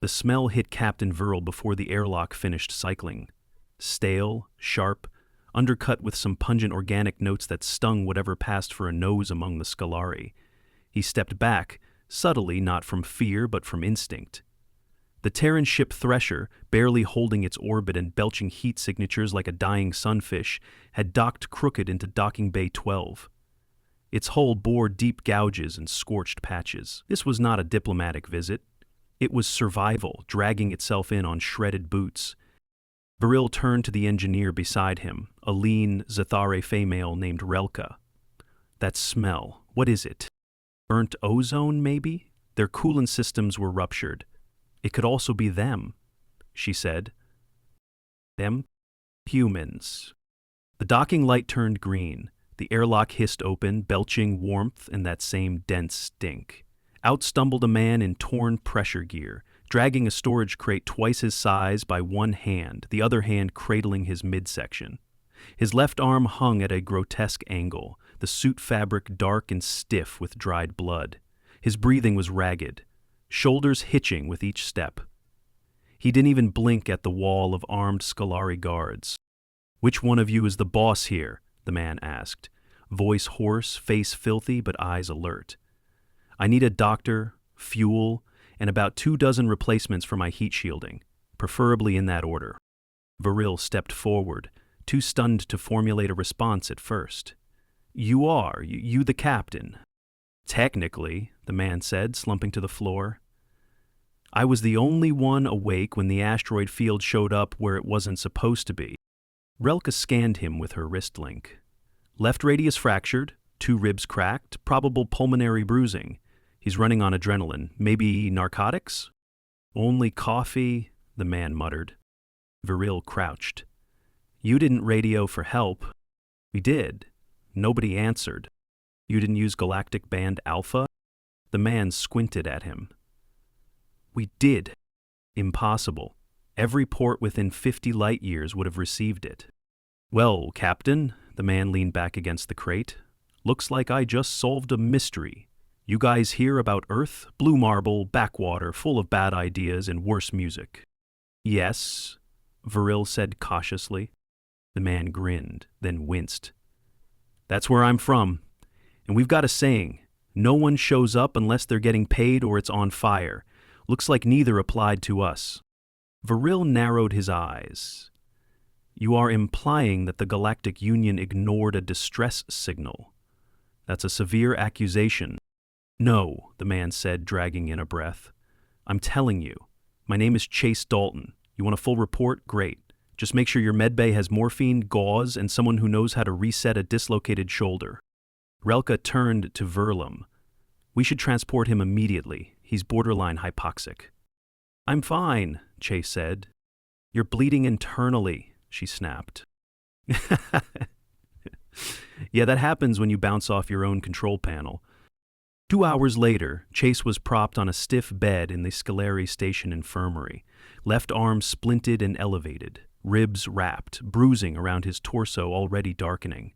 The smell hit Captain Verl before the airlock finished cycling. Stale, sharp, undercut with some pungent organic notes that stung whatever passed for a nose among the scalari. He stepped back, subtly not from fear but from instinct. The Terran ship Thresher, barely holding its orbit and belching heat signatures like a dying sunfish, had docked crooked into docking bay 12. Its hull bore deep gouges and scorched patches. This was not a diplomatic visit. It was survival, dragging itself in on shredded boots. Viril turned to the engineer beside him, a lean Zathare female named Relka. That smell, what is it? Burnt ozone, maybe? Their coolant systems were ruptured. It could also be them, she said. Them? Humans. The docking light turned green. The airlock hissed open, belching warmth and that same dense stink. Out stumbled a man in torn pressure gear, dragging a storage crate twice his size by one hand, the other hand cradling his midsection. His left arm hung at a grotesque angle, the suit fabric dark and stiff with dried blood. His breathing was ragged, shoulders hitching with each step. He didn't even blink at the wall of armed Scalari guards. "Which one of you is the boss here?" the man asked, voice hoarse, face filthy, but eyes alert. "I need a doctor, fuel, and about 24 replacements for my heat shielding, preferably in that order." Viril stepped forward, too stunned to formulate a response at first. You the captain." "Technically," the man said, slumping to the floor. "I was the only one awake when the asteroid field showed up where it wasn't supposed to be." Relka scanned him with her wrist link. "Left radius fractured, 2 ribs cracked, probable pulmonary bruising. He's running on adrenaline. Maybe narcotics?" "Only coffee," the man muttered. Viril crouched. "You didn't radio for help." "We did. Nobody answered." "You didn't use Galactic Band Alpha?" The man squinted at him. "We did." "Impossible. Every port within 50 light years would have received it." "Well, Captain," the man leaned back against the crate, "looks like I just solved a mystery. You guys hear about Earth? Blue marble, backwater, full of bad ideas and worse music." "Yes," Viril said cautiously. The man grinned, then winced. "That's where I'm from. And we've got a saying, no one shows up unless they're getting paid or it's on fire. Looks like neither applied to us." Viril narrowed his eyes. "You are implying that the Galactic Union ignored a distress signal. That's a severe accusation." "No," the man said, dragging in a breath. "I'm telling you. My name is Chase Dalton. You want a full report? Great. Just make sure your medbay has morphine, gauze, and someone who knows how to reset a dislocated shoulder." Relka turned to Verlum. "We should transport him immediately. He's borderline hypoxic." "I'm fine," Chase said. "You're bleeding internally," she snapped. "Yeah, that happens when you bounce off your own control panel." 2 hours later, Chase was propped on a stiff bed in the Scalari Station infirmary, left arm splinted and elevated, ribs wrapped, bruising around his torso already darkening.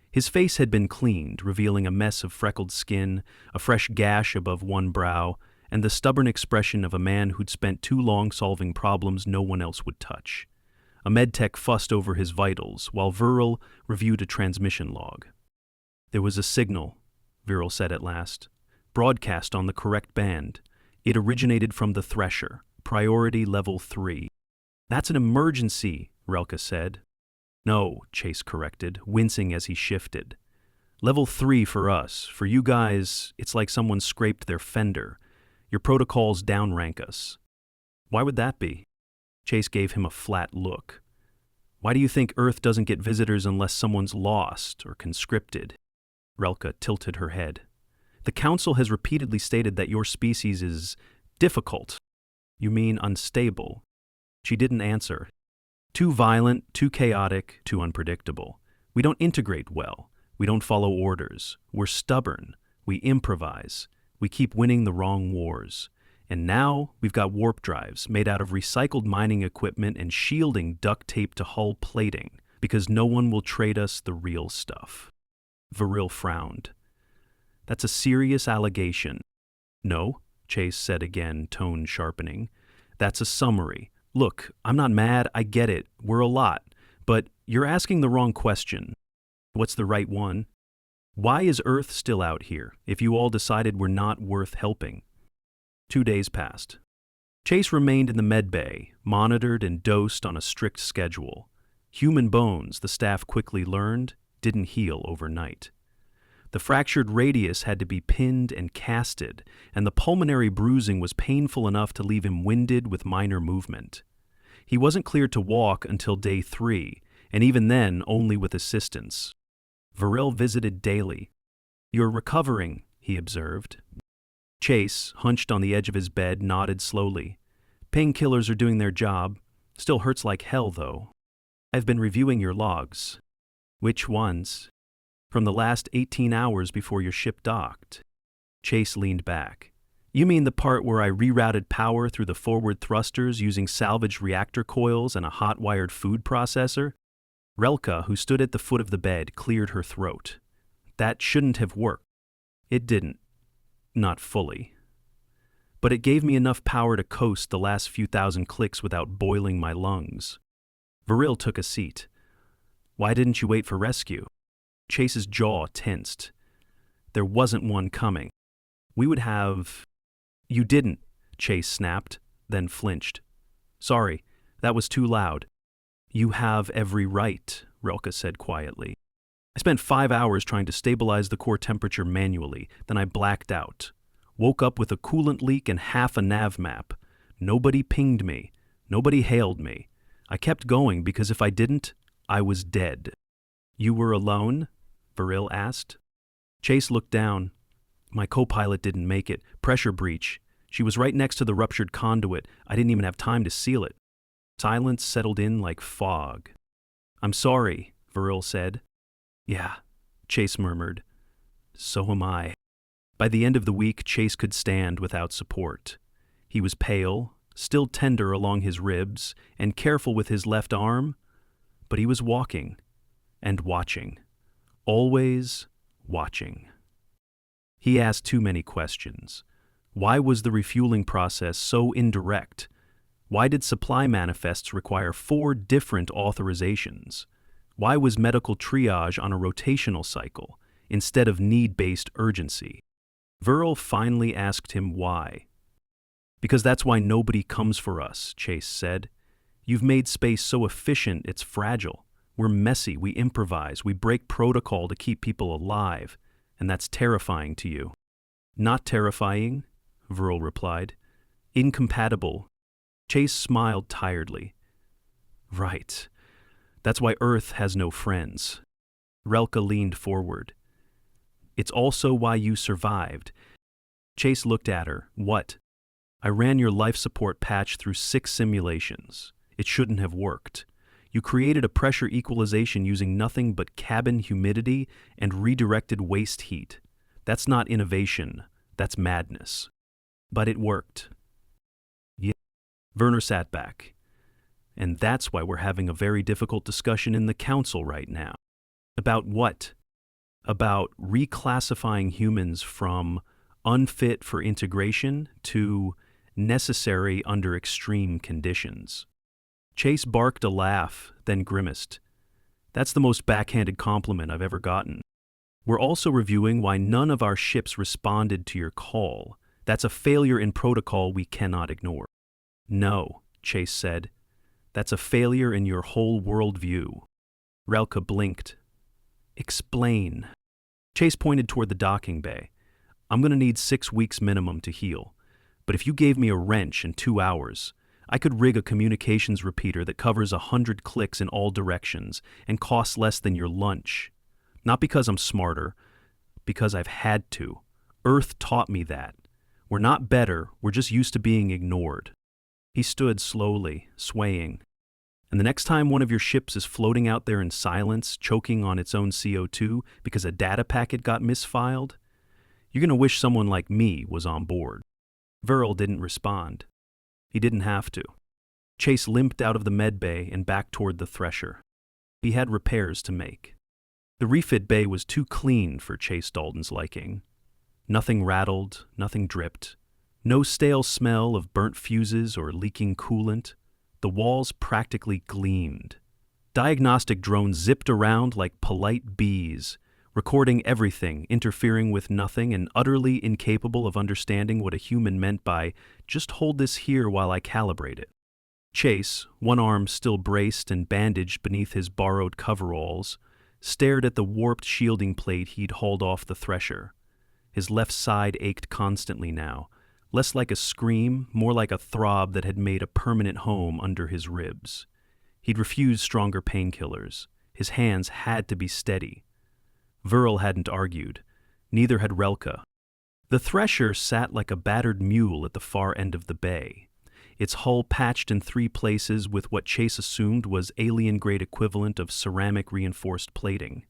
His face had been cleaned, revealing a mess of freckled skin, a fresh gash above one brow, and the stubborn expression of a man who'd spent too long solving problems no one else would touch. A medtech fussed over his vitals, while Viril reviewed a transmission log. "There was a signal," Viril said at last. "Broadcast on the correct band. It originated from the Thresher, priority level 3. "That's an emergency," Relka said. "No," Chase corrected, wincing as he shifted. "Level 3 for us. For you guys, it's like someone scraped their fender. Your protocols downrank us." "Why would that be?" Chase gave him a flat look. "Why do you think Earth doesn't get visitors unless someone's lost or conscripted?" Relka tilted her head. "The Council has repeatedly stated that your species is difficult." "You mean unstable?" She didn't answer. "Too violent, too chaotic, too unpredictable. We don't integrate well. We don't follow orders. We're stubborn. We improvise. We keep winning the wrong wars. And now we've got warp drives made out of recycled mining equipment and shielding duct tape to hull plating because no one will trade us the real stuff." Viril frowned. "That's a serious allegation." "No," Chase said again, tone sharpening. That's a summary. Look, I'm not mad, I get it, we're a lot. But you're asking the wrong question. What's the right one? Why is Earth still out here, if you all decided we're not worth helping? 2 days passed. Chase remained in the med bay, monitored and dosed on a strict schedule. Human bones, the staff quickly learned, didn't heal overnight. The fractured radius had to be pinned and casted, and the pulmonary bruising was painful enough to leave him winded with minor movement. He wasn't cleared to walk until day 3, and even then only with assistance. Varel visited daily. "You're recovering," he observed. Chase, hunched on the edge of his bed, nodded slowly. "Painkillers are doing their job. Still hurts like hell, though. I've been reviewing your logs." "Which ones?" "From the last 18 hours before your ship docked." Chase leaned back. "You mean the part where I rerouted power through the forward thrusters using salvaged reactor coils and a hot-wired food processor?" Relka, who stood at the foot of the bed, cleared her throat. "That shouldn't have worked." "It didn't. Not fully. But it gave me enough power to coast the last few thousand clicks without boiling my lungs." Varil took a seat. "Why didn't you wait for rescue?" Chase's jaw tensed. "There wasn't one coming. We would have—" "You didn't," Chase snapped, then flinched. "Sorry, that was too loud." "You have every right," Relka said quietly. "I spent 5 hours trying to stabilize the core temperature manually, then I blacked out. Woke up with a coolant leak and half a nav map. Nobody pinged me. Nobody hailed me. I kept going because if I didn't, I was dead." "You were alone?" Varil asked. Chase looked down. "My co-pilot didn't make it. Pressure breach. She was right next to the ruptured conduit. I didn't even have time to seal it." Silence settled in like fog. "I'm sorry," Varil said. "Yeah," Chase murmured. "So am I." By the end of the week, Chase could stand without support. He was pale, still tender along his ribs, and careful with his left arm, but he was walking and watching, always watching. He asked too many questions. Why was the refueling process so indirect? Why did supply manifests require 4 different authorizations? Why was medical triage on a rotational cycle instead of need-based urgency? Varel finally asked him why. "Because that's why nobody comes for us," Chase said. "You've made space so efficient it's fragile. We're messy, we improvise, we break protocol to keep people alive, and that's terrifying to you." "Not terrifying," Varel replied. "Incompatible." Chase smiled tiredly. "Right. That's why Earth has no friends." Relka leaned forward. "It's also why you survived." Chase looked at her. "What?" "I ran your life support patch through 6 simulations. It shouldn't have worked. You created a pressure equalization using nothing but cabin humidity and redirected waste heat. That's not innovation. That's madness." "But it worked." "Yeah." Werner sat back. "And that's why we're having a very difficult discussion in the council right now." "About what?" "About reclassifying humans from unfit for integration to necessary under extreme conditions." Chase barked a laugh, then grimaced. "That's the most backhanded compliment I've ever gotten. We're also reviewing why none of our ships responded to your call. That's a failure in protocol we cannot ignore." "No," Chase said. "That's a failure in your whole worldview." Relka blinked. "Explain." Chase pointed toward the docking bay. "I'm going to need 6 weeks minimum to heal. But if you gave me a wrench in 2 hours, I could rig a communications repeater that covers 100 clicks in all directions and costs less than your lunch. Not because I'm smarter, because I've had to. Earth taught me that. We're not better, we're just used to being ignored." He stood slowly, swaying. "And the next time one of your ships is floating out there in silence, choking on its own CO2 because a data packet got misfiled, you're going to wish someone like me was on board." Varel didn't respond. He didn't have to. Chase limped out of the med bay and back toward the thresher. He had repairs to make. The refit bay was too clean for Chase Dalton's liking. Nothing rattled, nothing dripped. No stale smell of burnt fuses or leaking coolant. The walls practically gleamed. Diagnostic drones zipped around like polite bees, recording everything, interfering with nothing, and utterly incapable of understanding what a human meant by, "Just hold this here while I calibrate it." Chase, one arm still braced and bandaged beneath his borrowed coveralls, stared at the warped shielding plate he'd hauled off the thresher. His left side ached constantly now, less like a scream, more like a throb that had made a permanent home under his ribs. He'd refused stronger painkillers. His hands had to be steady. Verl hadn't argued. Neither had Relka. The thresher sat like a battered mule at the far end of the bay, its hull patched in 3 places with what Chase assumed was alien-grade equivalent of ceramic-reinforced plating.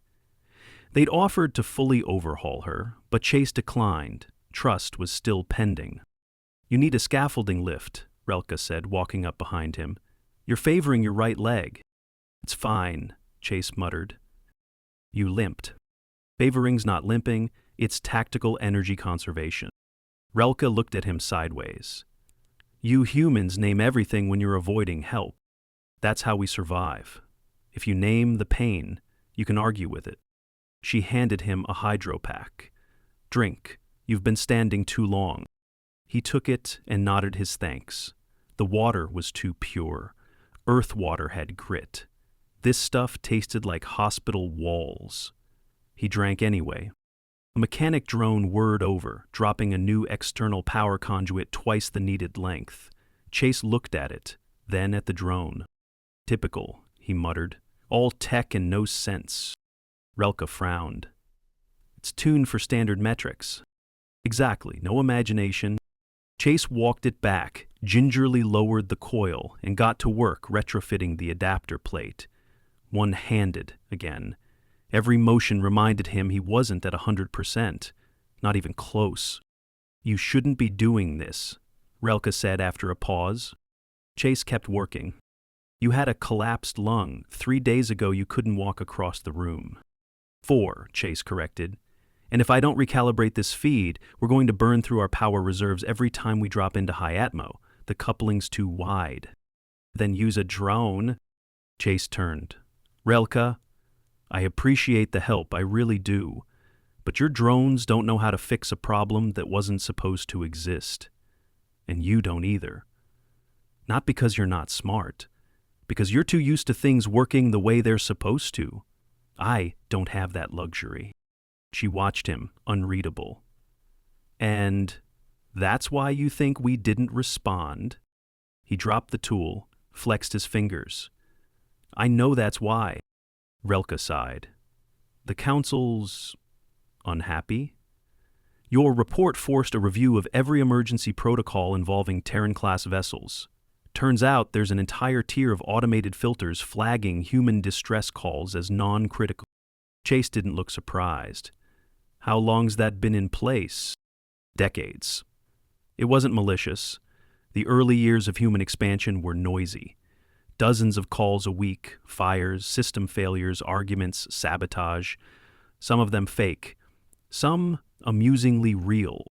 They'd offered to fully overhaul her, but Chase declined. Trust was still pending. "You need a scaffolding lift," Relka said, walking up behind him. "You're favoring your right leg." "It's fine," Chase muttered. "You limped." "Favoring's not limping, it's tactical energy conservation." Relka looked at him sideways. "You humans name everything when you're avoiding help. That's how we survive. If you name the pain, you can argue with it." She handed him a hydro pack. "Drink. You've been standing too long." He took it and nodded his thanks. The water was too pure. Earth water had grit. This stuff tasted like hospital walls. He drank anyway. A mechanic drone whirred over, dropping a new external power conduit twice the needed length. Chase looked at it, then at the drone. "Typical," he muttered. "All tech and no sense." Relka frowned. "It's tuned for standard metrics." "Exactly, no imagination." Chase walked it back, gingerly lowered the coil, and got to work retrofitting the adapter plate. One-handed again. Every motion reminded him he wasn't at 100%, not even close. "You shouldn't be doing this," Relka said after a pause. Chase kept working. "You had a collapsed lung. 3 days ago you couldn't walk across the room." 4, Chase corrected. "And if I don't recalibrate this feed, we're going to burn through our power reserves every time we drop into high atmo. The coupling's too wide." "Then use a drone." Chase turned. "Relka, I appreciate the help, I really do. But your drones don't know how to fix a problem that wasn't supposed to exist. And you don't either. Not because you're not smart, because you're too used to things working the way they're supposed to. I don't have that luxury." She watched him, unreadable. "And that's why you think we didn't respond?" He dropped the tool, flexed his fingers. "I know that's why." Relka sighed. "The Council's unhappy? Your report forced a review of every emergency protocol involving Terran-class vessels. Turns out there's an entire tier of automated filters flagging human distress calls as non-critical." Chase didn't look surprised. "How long's that been in place?" "Decades. It wasn't malicious. The early years of human expansion were noisy. Dozens of calls a week, fires, system failures, arguments, sabotage. Some of them fake. Some amusingly real."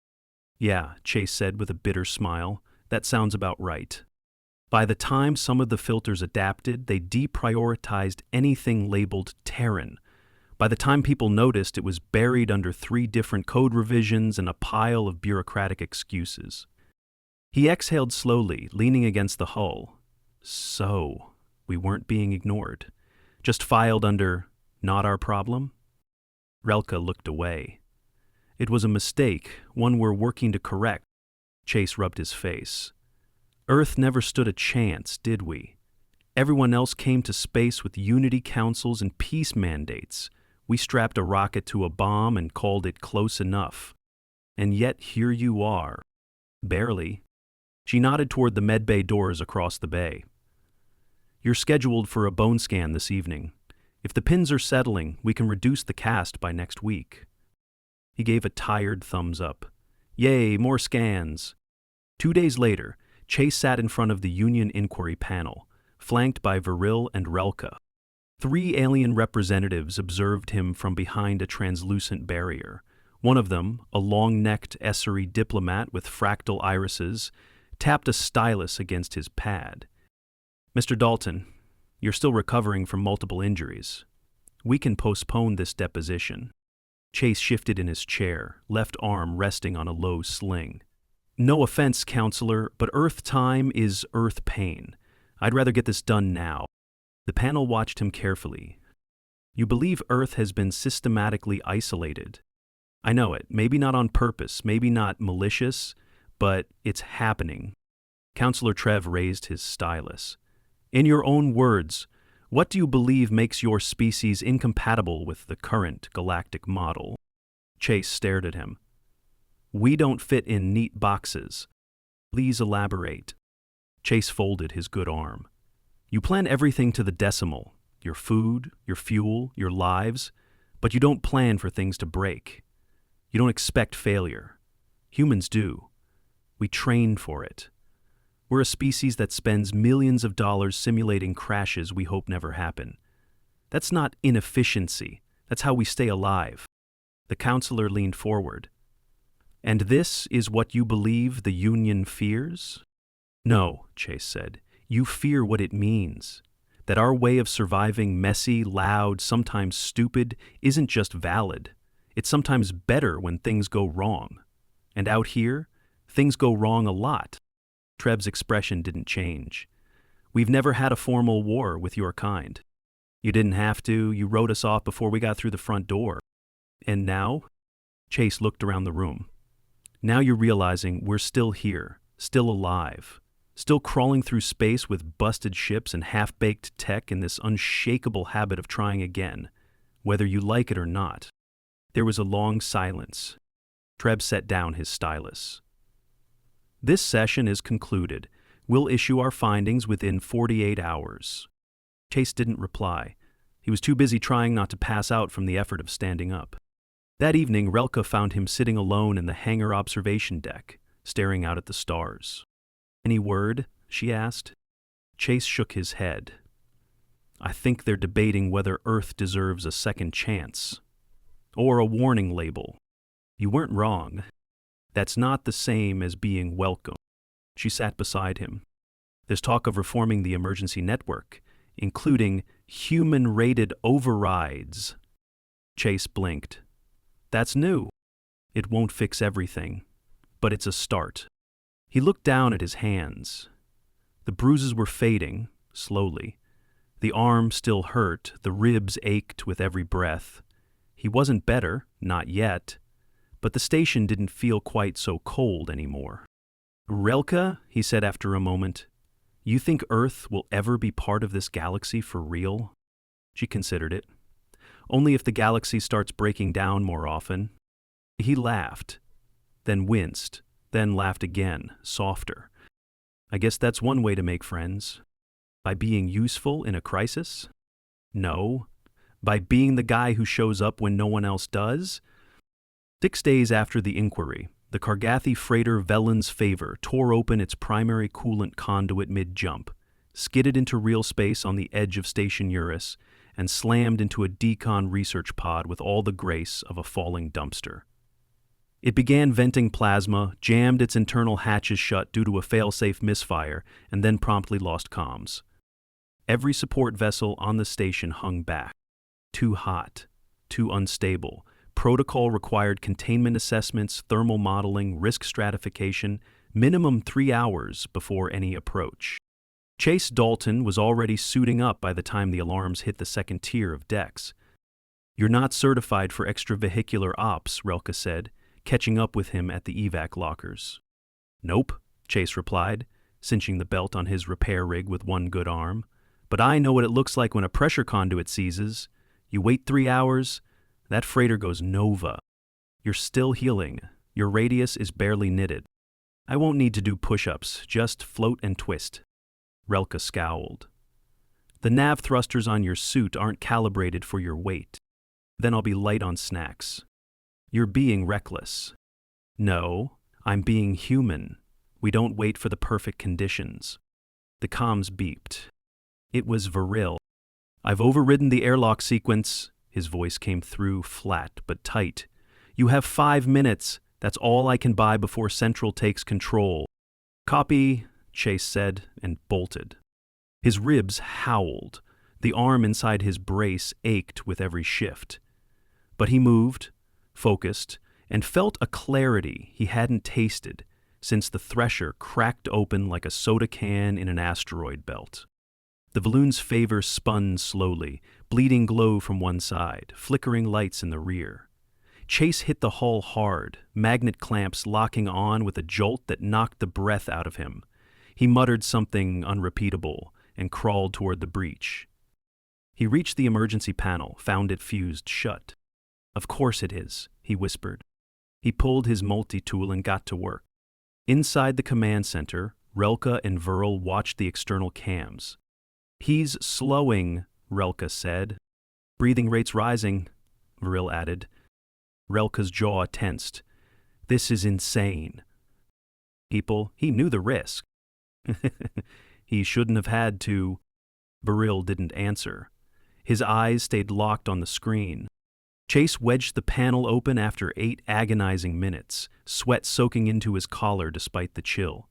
"Yeah," Chase said with a bitter smile. "That sounds about right." By the time some of the filters adapted, they deprioritized anything labeled Terran. By the time people noticed, it was buried under 3 different code revisions and a pile of bureaucratic excuses. He exhaled slowly, leaning against the hull. "So, we weren't being ignored. Just filed under, not our problem?" Relka looked away. "It was a mistake, one we're working to correct." Chase rubbed his face. "Earth never stood a chance, did we? Everyone else came to space with unity councils and peace mandates. We strapped a rocket to a bomb and called it close enough. And yet here you are." "Barely." She nodded toward the medbay doors across the bay. "You're scheduled for a bone scan this evening. If the pins are settling, we can reduce the cast by next week." He gave a tired thumbs up. "Yay, more scans." 2 days later, Chase sat in front of the Union Inquiry panel, flanked by Viril and Relka. 3 alien representatives observed him from behind a translucent barrier. One of them, a long-necked essery diplomat with fractal irises, tapped a stylus against his pad. "Mr. Dalton, you're still recovering from multiple injuries. We can postpone this deposition." Chase shifted in his chair, left arm resting on a low sling. "No offense, counselor, but Earth time is Earth pain. I'd rather get this done now." The panel watched him carefully. "You believe Earth has been systematically isolated. I know it, maybe not on purpose, maybe not malicious, but it's happening." Counselor Trev raised his stylus. "In your own words, what do you believe makes your species incompatible with the current galactic model?" Chase stared at him. "We don't fit in neat boxes. Please elaborate." Chase folded his good arm. "You plan everything to the decimal, your food, your fuel, your lives, but you don't plan for things to break. You don't expect failure. Humans do. We train for it. We're a species that spends millions of dollars simulating crashes we hope never happen. That's not inefficiency. That's how we stay alive." The counselor leaned forward. "And this is what you believe the Union fears?" "No," Chase said. "You fear what it means. That our way of surviving messy, loud, sometimes stupid, isn't just valid. It's sometimes better when things go wrong. And out here, things go wrong a lot." Treb's expression didn't change. "We've never had a formal war with your kind. You didn't have to. You wrote us off before we got through the front door. And now?" Chase looked around the room. "Now you're realizing we're still here, still alive, still crawling through space with busted ships and half-baked tech in this unshakable habit of trying again, whether you like it or not." There was a long silence. Treb set down his stylus. "This session is concluded. We'll issue our findings within 48 hours. Chase didn't reply. He was too busy trying not to pass out from the effort of standing up. That evening, Relka found him sitting alone in the hangar observation deck, staring out at the stars. "Any word?" she asked. Chase shook his head. "I think they're debating whether Earth deserves a second chance. Or a warning label. You weren't wrong. That's not the same as being welcome." She sat beside him. "There's talk of reforming the emergency network, including human-rated overrides." Chase blinked. "That's new. It won't fix everything, but it's a start." He looked down at his hands. The bruises were fading, slowly. The arm still hurt, the ribs ached with every breath. He wasn't better, not yet, but the station didn't feel quite so cold anymore. "Relka," he said after a moment, "you think Earth will ever be part of this galaxy for real?" She considered it. "Only if the galaxy starts breaking down more often." He laughed, then winced, then laughed again, softer. "I guess that's one way to make friends. By being useful in a crisis?" "No. By being the guy who shows up when no one else does?" 6 days after the inquiry, the Kargathi freighter Velen's Favor tore open its primary coolant conduit mid-jump, skidded into real space on the edge of Station Eurus, and slammed into a decon research pod with all the grace of a falling dumpster. It began venting plasma, jammed its internal hatches shut due to a fail-safe misfire, and then promptly lost comms. Every support vessel on the station hung back. Too hot, too unstable. Protocol required containment assessments, thermal modeling, risk stratification, minimum 3 hours before any approach. Chase Dalton was already suiting up by the time the alarms hit the second tier of decks. "You're not certified for extravehicular ops," Relka said, catching up with him at the evac lockers. "Nope," Chase replied, cinching the belt on his repair rig with one good arm. "But I know what it looks like when a pressure conduit seizes. You wait 3 hours, that freighter goes nova. You're still healing. Your radius is barely knitted. I won't need to do push-ups, just float and twist." Relka scowled. "The nav thrusters on your suit aren't calibrated for your weight. Then I'll be light on snacks." "You're being reckless." "No, I'm being human. We don't wait for the perfect conditions." The comms beeped. It was Viril. "I've overridden the airlock sequence." His voice came through, flat but tight. You have 5 minutes. That's all I can buy before Central takes control. Copy, Chase said, and bolted. His ribs howled. The arm inside his brace ached with every shift. But he moved, focused, and felt a clarity he hadn't tasted since the thresher cracked open like a soda can in an asteroid belt. The balloon's favor spun slowly, bleeding glow from one side, flickering lights in the rear. Chase hit the hull hard, magnet clamps locking on with a jolt that knocked the breath out of him. He muttered something unrepeatable and crawled toward the breach. He reached the emergency panel, found it fused shut. Of course it is, he whispered. He pulled his multi-tool and got to work. Inside the command center, Relka and Verl watched the external cams. He's slowing, Relka said. Breathing rates rising, Verl added. Relka's jaw tensed. This is insane. People, he knew the risk. He shouldn't have had to. Verl didn't answer. His eyes stayed locked on the screen. Chase wedged the panel open after 8 agonizing minutes, sweat soaking into his collar despite the chill.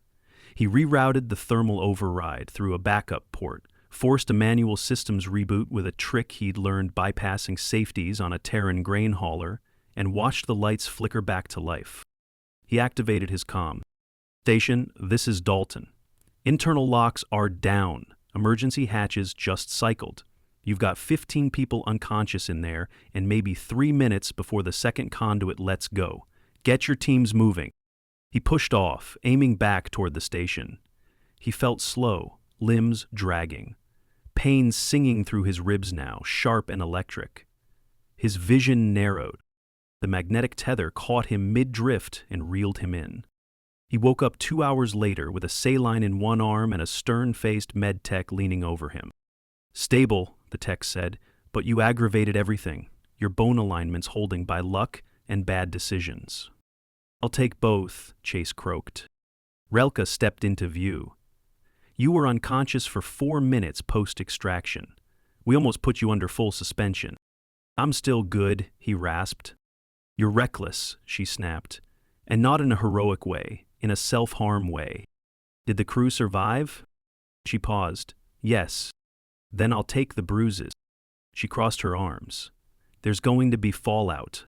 He rerouted the thermal override through a backup port, forced a manual systems reboot with a trick he'd learned bypassing safeties on a Terran grain hauler, and watched the lights flicker back to life. He activated his comm. Station, this is Dalton. Internal locks are down. Emergency hatches just cycled. You've got 15 people unconscious in there and maybe 3 minutes before the second conduit lets go. Get your teams moving. He pushed off, aiming back toward the station. He felt slow, limbs dragging. Pain singing through his ribs now, sharp and electric. His vision narrowed. The magnetic tether caught him mid-drift and reeled him in. He woke up 2 hours later with a saline in one arm and a stern-faced med tech leaning over him. Stable, the tech said, but you aggravated everything. Your bone alignment's holding by luck and bad decisions. I'll take both, Chase croaked. Relka stepped into view. You were unconscious for 4 minutes post-extraction. We almost put you under full suspension. I'm still good, he rasped. You're reckless, she snapped, and not in a heroic way, in a self-harm way. Did the crew survive? She paused. Yes. Then I'll take the bruises. She crossed her arms. There's going to be fallout.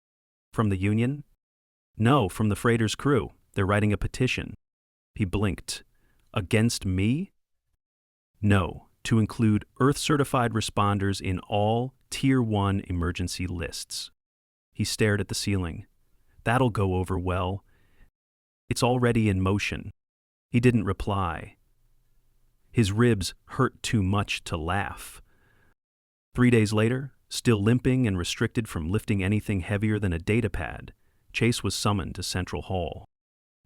From the Union? No, from the freighter's crew. They're writing a petition. He blinked. Against me? No, to include Earth-certified responders in all Tier 1 emergency lists. He stared at the ceiling. That'll go over well. It's already in motion. He didn't reply. His ribs hurt too much to laugh. 3 days later, still limping and restricted from lifting anything heavier than a datapad, Chase was summoned to Central Hall.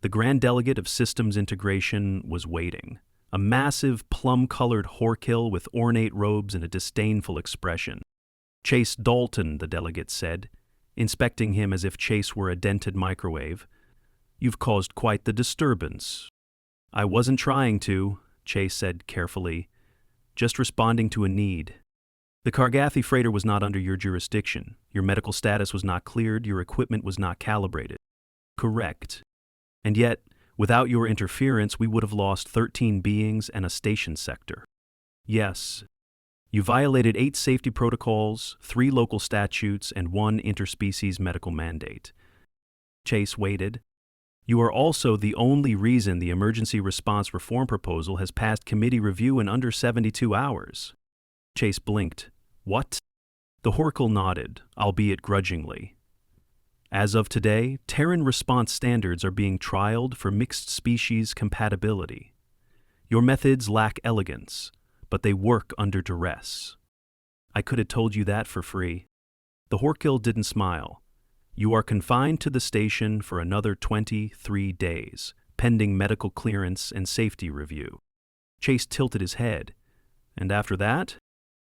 The Grand Delegate of Systems Integration was waiting, a massive plum-colored horkill with ornate robes and a disdainful expression. Chase Dalton, the delegate said, inspecting him as if Chase were a dented microwave. You've caused quite the disturbance. I wasn't trying to, Chase said carefully, just responding to a need. The Kargathi freighter was not under your jurisdiction. Your medical status was not cleared. Your equipment was not calibrated. Correct. And yet, without your interference, we would have lost 13 beings and a station sector. Yes. You violated 8 safety protocols, 3 local statutes, and 1 interspecies medical mandate. Chase waited. You are also the only reason the emergency response reform proposal has passed committee review in under 72 hours. Chase blinked. What? The Horkle nodded, albeit grudgingly. As of today, Terran response standards are being trialed for mixed species compatibility. Your methods lack elegance, but they work under duress. I could have told you that for free. The Horkle didn't smile. You are confined to the station for another 23 days, pending medical clearance and safety review. Chase tilted his head. And after that,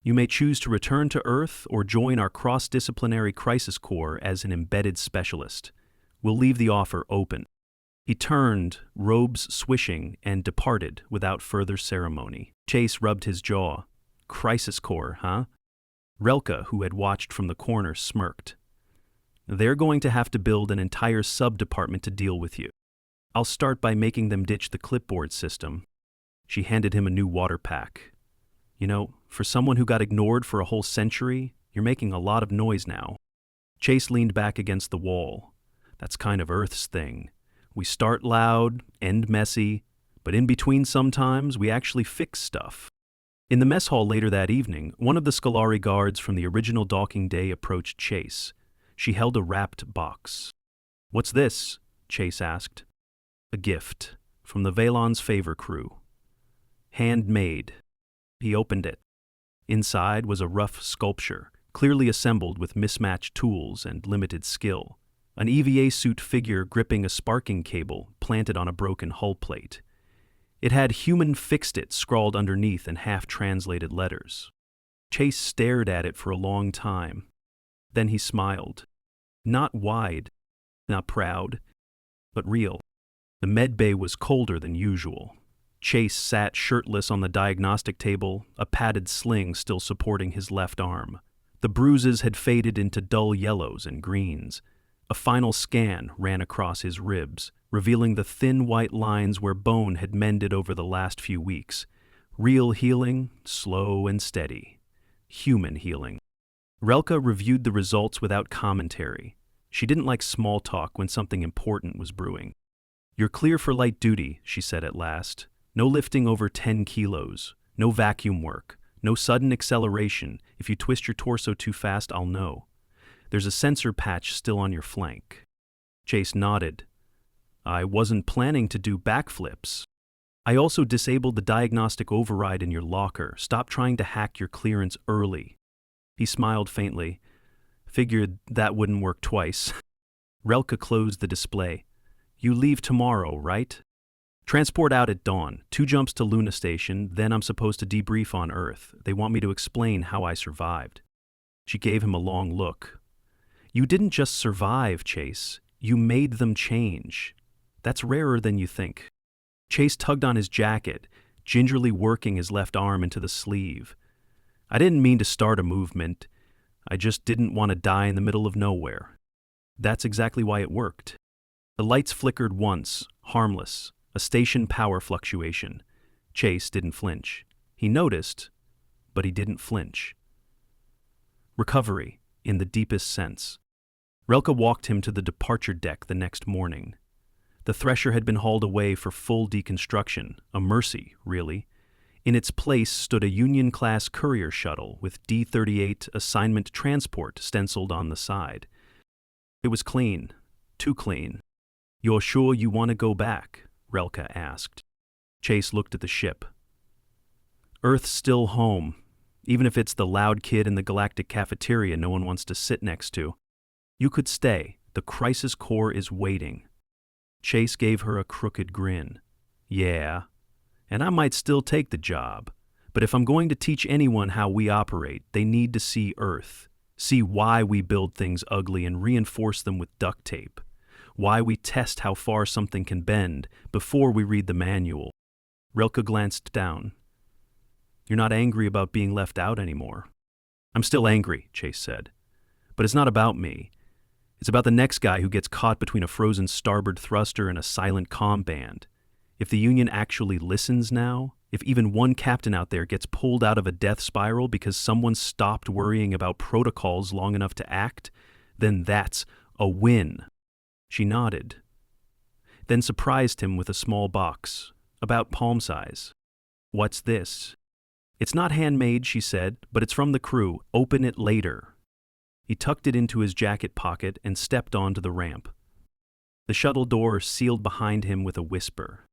you may choose to return to Earth or join our cross-disciplinary crisis corps as an embedded specialist. We'll leave the offer open. He turned, robes swishing, and departed without further ceremony. Chase rubbed his jaw. Crisis corps, huh? Relka, who had watched from the corner, smirked. They're going to have to build an entire sub-department to deal with you. I'll start by making them ditch the clipboard system. She handed him a new water pack. You know, for someone who got ignored for a whole century, you're making a lot of noise now. Chase leaned back against the wall. That's kind of Earth's thing. We start loud, end messy, but in between sometimes we actually fix stuff. In the mess hall later that evening, one of the Scalari guards from the original docking day approached Chase. She held a wrapped box. "What's this?" Chase asked. "A gift, from the Valon's favor crew. Handmade." He opened it. Inside was a rough sculpture, clearly assembled with mismatched tools and limited skill. An EVA suit figure gripping a sparking cable planted on a broken hull plate. It had "Human Fixed It" scrawled underneath in half-translated letters. Chase stared at it for a long time. Then he smiled. Not wide, not proud, but real. The medbay was colder than usual. Chase sat shirtless on the diagnostic table, a padded sling still supporting his left arm. The bruises had faded into dull yellows and greens. A final scan ran across his ribs, revealing the thin white lines where bone had mended over the last few weeks. Real healing, slow and steady. Human healing. Relka reviewed the results without commentary. She didn't like small talk when something important was brewing. "You're clear for light duty," she said at last. "No lifting over 10 kilos. No vacuum work. No sudden acceleration. If you twist your torso too fast, I'll know. There's a sensor patch still on your flank." Chase nodded. "I wasn't planning to do backflips. I also disabled the diagnostic override in your locker. Stop trying to hack your clearance early." He smiled faintly. "Figured that wouldn't work twice." Relka closed the display. "You leave tomorrow, right?" "Transport out at dawn. 2 jumps to Luna Station, then I'm supposed to debrief on Earth. They want me to explain how I survived." She gave him a long look. "You didn't just survive, Chase. You made them change. That's rarer than you think." Chase tugged on his jacket, gingerly working his left arm into the sleeve. "I didn't mean to start a movement. I just didn't want to die in the middle of nowhere." That's exactly why it worked. The lights flickered once, harmless, a station power fluctuation. Chase didn't flinch. He noticed, but he didn't flinch. Recovery, in the deepest sense. Relka walked him to the departure deck the next morning. The Thresher had been hauled away for full deconstruction, a mercy, really. In its place stood a Union-class courier shuttle with D-38 assignment transport stenciled on the side. It was clean, too clean. "You're sure you want to go back?" Relka asked. Chase looked at the ship. "Earth's still home, even if it's the loud kid in the Galactic cafeteria no one wants to sit next to. You could stay. The crisis core is waiting." Chase gave her a crooked grin. "Yeah, and I might still take the job, but if I'm going to teach anyone how we operate, they need to see Earth, see why we build things ugly and reinforce them with duct tape, why we test how far something can bend before we read the manual." Relka glanced down. "You're not angry about being left out anymore." "I'm still angry," Chase said. "But it's not about me. It's about the next guy who gets caught between a frozen starboard thruster and a silent comm band. If the Union actually listens now, if even one captain out there gets pulled out of a death spiral because someone stopped worrying about protocols long enough to act, then that's a win." She nodded, then surprised him with a small box, about palm size. "What's this?" "It's not handmade," she said, "but it's from the crew. Open it later." He tucked it into his jacket pocket and stepped onto the ramp. The shuttle door sealed behind him with a whisper.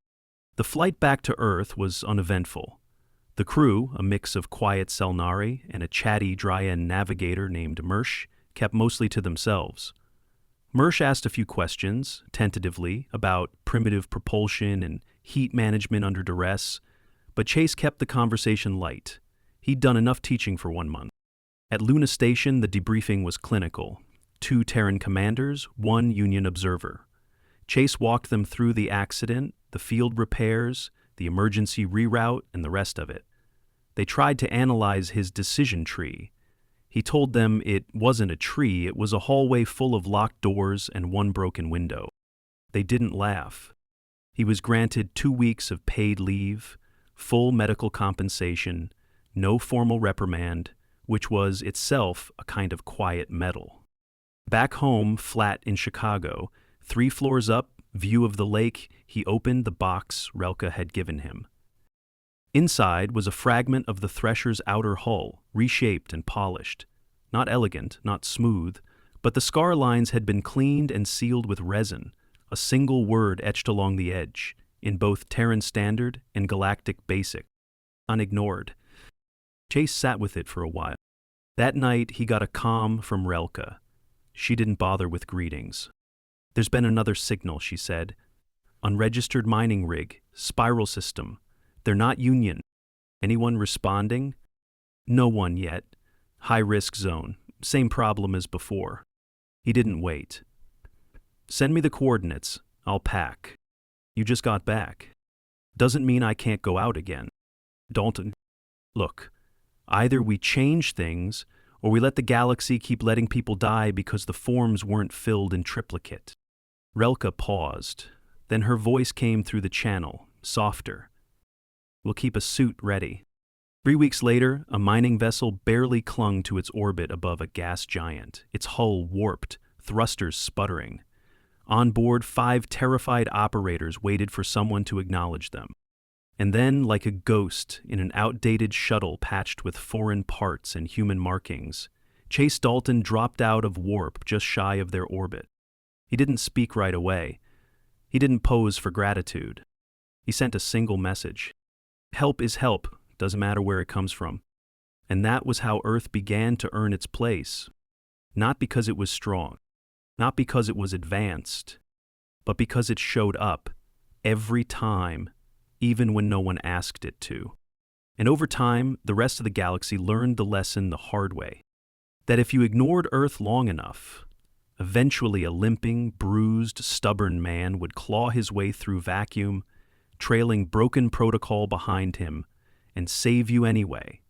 The flight back to Earth was uneventful. The crew, a mix of quiet Selnari and a chatty dry-end navigator named Mersch, kept mostly to themselves. Mersch asked a few questions, tentatively, about primitive propulsion and heat management under duress, but Chase kept the conversation light. He'd done enough teaching for 1 month. At Luna Station, the debriefing was clinical. 2 Terran commanders, 1 Union observer. Chase walked them through the accident, the field repairs, the emergency reroute, and the rest of it. They tried to analyze his decision tree. He told them it wasn't a tree, it was a hallway full of locked doors and one broken window. They didn't laugh. He was granted 2 weeks of paid leave, full medical compensation, no formal reprimand, which was itself a kind of quiet medal. Back home, flat in Chicago, 3 floors up, view of the lake, he opened the box Relka had given him. Inside was a fragment of the Thresher's outer hull, reshaped and polished. Not elegant, not smooth, but the scar lines had been cleaned and sealed with resin, a single word etched along the edge, in both Terran Standard and Galactic Basic. Unignored. Chase sat with it for a while. That night he got a comm from Relka. She didn't bother with greetings. "There's been another signal," she said. "Unregistered mining rig, spiral system. They're not Union. Anyone responding?" "No one yet. High-risk zone. Same problem as before." He didn't wait. "Send me the coordinates. I'll pack." "You just got back." "Doesn't mean I can't go out again." Dalton, "Look, either we change things, or we let the galaxy keep letting people die because the forms weren't filled in triplicate." Relka paused. Then her voice came through the channel, softer. "We'll keep a suit ready." 3 weeks later, a mining vessel barely clung to its orbit above a gas giant, its hull warped, thrusters sputtering. On board, 5 terrified operators waited for someone to acknowledge them. And then, like a ghost in an outdated shuttle patched with foreign parts and human markings, Chase Dalton dropped out of warp just shy of their orbit. He didn't speak right away. He didn't pose for gratitude. He sent a single message. Help is help, doesn't matter where it comes from. And that was how Earth began to earn its place. Not because it was strong, not because it was advanced, but because it showed up every time, even when no one asked it to. And over time, the rest of the galaxy learned the lesson the hard way. That if you ignored Earth long enough, eventually a limping, bruised, stubborn man would claw his way through vacuum, trailing broken protocol behind him, and save you anyway,